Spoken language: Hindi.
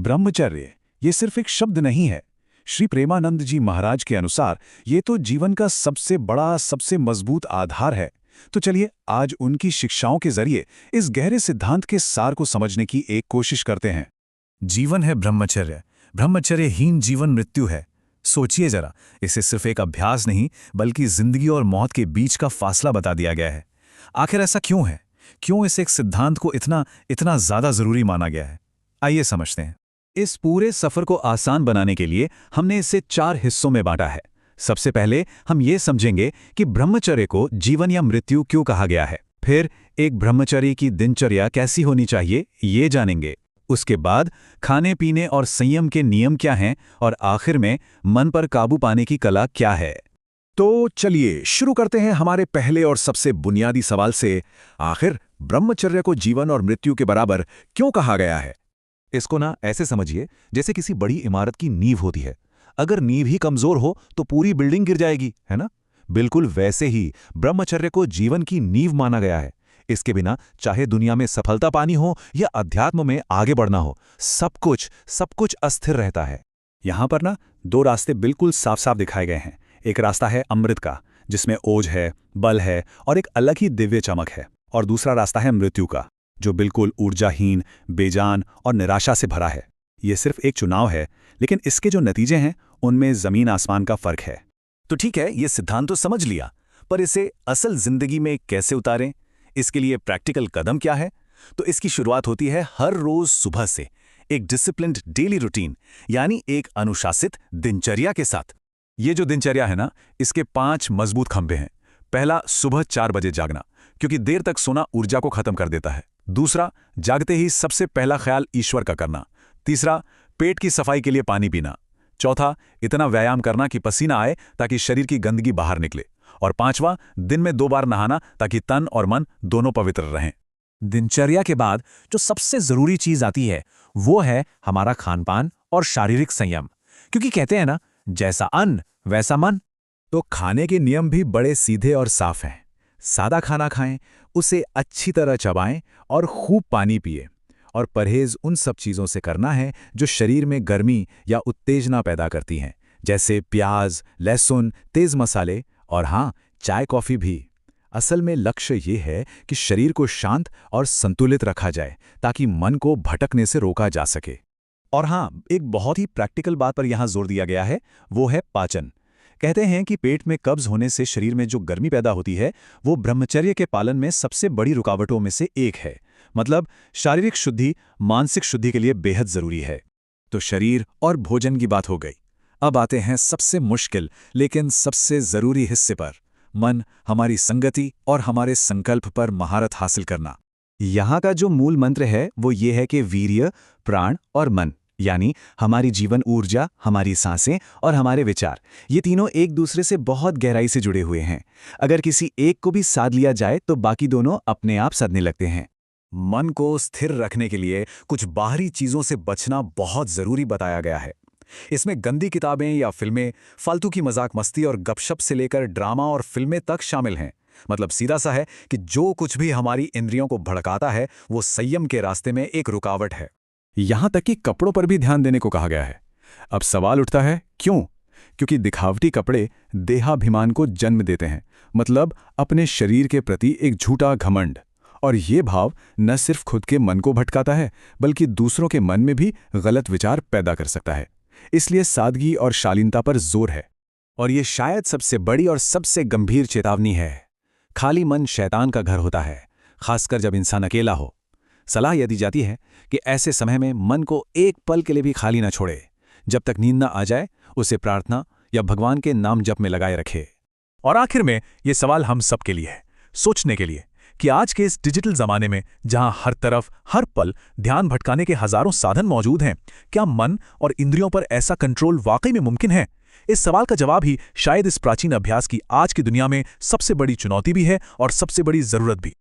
ब्रह्मचर्य ये सिर्फ एक शब्द नहीं है। श्री प्रेमानंद जी महाराज के अनुसार ये तो जीवन का सबसे बड़ा, सबसे मजबूत आधार है। तो चलिए आज उनकी शिक्षाओं के जरिए इस गहरे सिद्धांत के सार को समझने की एक कोशिश करते हैं। जीवन है ब्रह्मचर्य, ब्रह्मचर्यहीन जीवन मृत्यु है। सोचिए जरा, इसे सिर्फ एक अभ्यास नहीं बल्कि जिंदगी और मौत के बीच का फासला बता दिया गया है। आखिर ऐसा क्यों है? क्यों इस एक सिद्धांत को इतना इतना ज्यादा जरूरी माना गया है? आइए समझते हैं। इस पूरे सफर को आसान बनाने के लिए हमने इसे 4 हिस्सों में बांटा है। सबसे पहले हम ये समझेंगे कि ब्रह्मचर्य को जीवन या मृत्यु क्यों कहा गया है। फिर एक ब्रह्मचारी की दिनचर्या कैसी होनी चाहिए ये जानेंगे। उसके बाद खाने पीने और संयम के नियम क्या हैं और आखिर में मन पर काबू पाने की कला क्या है। तो चलिए शुरू करते हैं हमारे पहले और सबसे बुनियादी सवाल से। आखिर ब्रह्मचर्य को जीवन और मृत्यु के बराबर क्यों कहा गया है? इसको ना ऐसे समझिए जैसे किसी बड़ी इमारत की नींव होती है। अगर नींव ही कमजोर हो तो पूरी बिल्डिंग गिर जाएगी, है ना? बिल्कुल वैसे ही ब्रह्मचर्य को जीवन की नींव माना गया है। इसके बिना चाहे दुनिया में सफलता पानी हो या अध्यात्म में आगे बढ़ना हो, सब कुछ अस्थिर रहता है। यहां पर ना 2 रास्ते बिल्कुल साफ साफ दिखाए गए हैं। एक रास्ता है अमृत का, जिसमें ओज है, बल है और एक अलग ही दिव्य चमक है। और दूसरा रास्ता है मृत्यु का, जो बिल्कुल ऊर्जाहीन, बेजान और निराशा से भरा है। ये सिर्फ एक चुनाव है, लेकिन इसके जो नतीजे हैं उनमें जमीन आसमान का फर्क है। तो ठीक है, ये सिद्धांत तो समझ लिया, पर इसे असल जिंदगी में कैसे उतारें? इसके लिए प्रैक्टिकल कदम क्या है? तो इसकी शुरुआत होती है हर रोज सुबह से, एक डिसिप्लिन्ड डेली रूटीन, यानी एक अनुशासित दिनचर्या के साथ। ये जो दिनचर्या है ना, इसके 5 मजबूत खंभे हैं। पहला, सुबह 4 बजे जागना, क्योंकि देर तक सोना ऊर्जा को खत्म कर देता है। दूसरा, जागते ही सबसे पहला ख्याल ईश्वर का करना। तीसरा, पेट की सफाई के लिए पानी पीना। चौथा, इतना व्यायाम करना कि पसीना आए ताकि शरीर की गंदगी बाहर निकले। और 5वां, दिन में 2 बार नहाना ताकि तन और मन दोनों पवित्र रहें। दिनचर्या के बाद जो सबसे जरूरी चीज आती है वो है हमारा खानपान और शारीरिक संयम। क्योंकि कहते हैं ना, जैसा अन्न वैसा मन। तो खाने के नियम भी बड़े सीधे और साफ हैं। सादा खाना खाएं, उसे अच्छी तरह चबाएं और खूब पानी पिए। और परहेज उन सब चीज़ों से करना है जो शरीर में गर्मी या उत्तेजना पैदा करती हैं, जैसे प्याज, लहसुन, तेज मसाले और हाँ, चाय कॉफ़ी भी। असल में लक्ष्य ये है कि शरीर को शांत और संतुलित रखा जाए ताकि मन को भटकने से रोका जा सके। और हाँ, एक बहुत ही प्रैक्टिकल बात पर यहाँ जोर दिया गया है, वो है पाचन। कहते हैं कि पेट में कब्ज होने से शरीर में जो गर्मी पैदा होती है वो ब्रह्मचर्य के पालन में सबसे बड़ी रुकावटों में से एक है। मतलब शारीरिक शुद्धि मानसिक शुद्धि के लिए बेहद जरूरी है। तो शरीर और भोजन की बात हो गई। अब आते हैं सबसे मुश्किल लेकिन सबसे जरूरी हिस्से पर, मन, हमारी संगति और हमारे संकल्प पर महारत हासिल करना। यहाँ का जो मूल मंत्र है वो ये है कि वीर्य, प्राण और मन, यानी हमारी जीवन ऊर्जा, हमारी सांसें और हमारे विचार, ये तीनों एक दूसरे से बहुत गहराई से जुड़े हुए हैं। अगर किसी एक को भी साध लिया जाए तो बाकी दोनों अपने आप सधने लगते हैं। मन को स्थिर रखने के लिए कुछ बाहरी चीजों से बचना बहुत जरूरी बताया गया है। इसमें गंदी किताबें या फिल्में, फालतू की मजाक मस्ती और गपशप से लेकर ड्रामा और फिल्में तक शामिल हैं। मतलब सीधा सा है कि जो कुछ भी हमारी इंद्रियों को भड़काता है वो संयम के रास्ते में एक रुकावट है। यहां तक कि कपड़ों पर भी ध्यान देने को कहा गया है। अब सवाल उठता है, क्यों? क्योंकि दिखावटी कपड़े देहाभिमान को जन्म देते हैं, मतलब अपने शरीर के प्रति एक झूठा घमंड। और ये भाव न सिर्फ खुद के मन को भटकाता है बल्कि दूसरों के मन में भी गलत विचार पैदा कर सकता है। इसलिए सादगी और शालीनता पर जोर है। और ये शायद सबसे बड़ी और सबसे गंभीर चेतावनी है। खाली मन शैतान का घर होता है, खासकर जब इंसान अकेला हो। सलाह यह दी जाती है कि ऐसे समय में मन को एक पल के लिए भी खाली न छोड़े। जब तक नींद न आ जाए उसे प्रार्थना या भगवान के नाम जप में लगाए रखे। और आखिर में ये सवाल हम सब के लिए है, सोचने के लिए कि आज के इस डिजिटल जमाने में जहां हर तरफ हर पल ध्यान भटकाने के हजारों साधन मौजूद हैं, क्या मन और इंद्रियों पर ऐसा कंट्रोल वाकई में मुमकिन है? इस सवाल का जवाब ही शायद इस प्राचीन अभ्यास की आज की दुनिया में सबसे बड़ी चुनौती भी है और सबसे बड़ी जरूरत भी।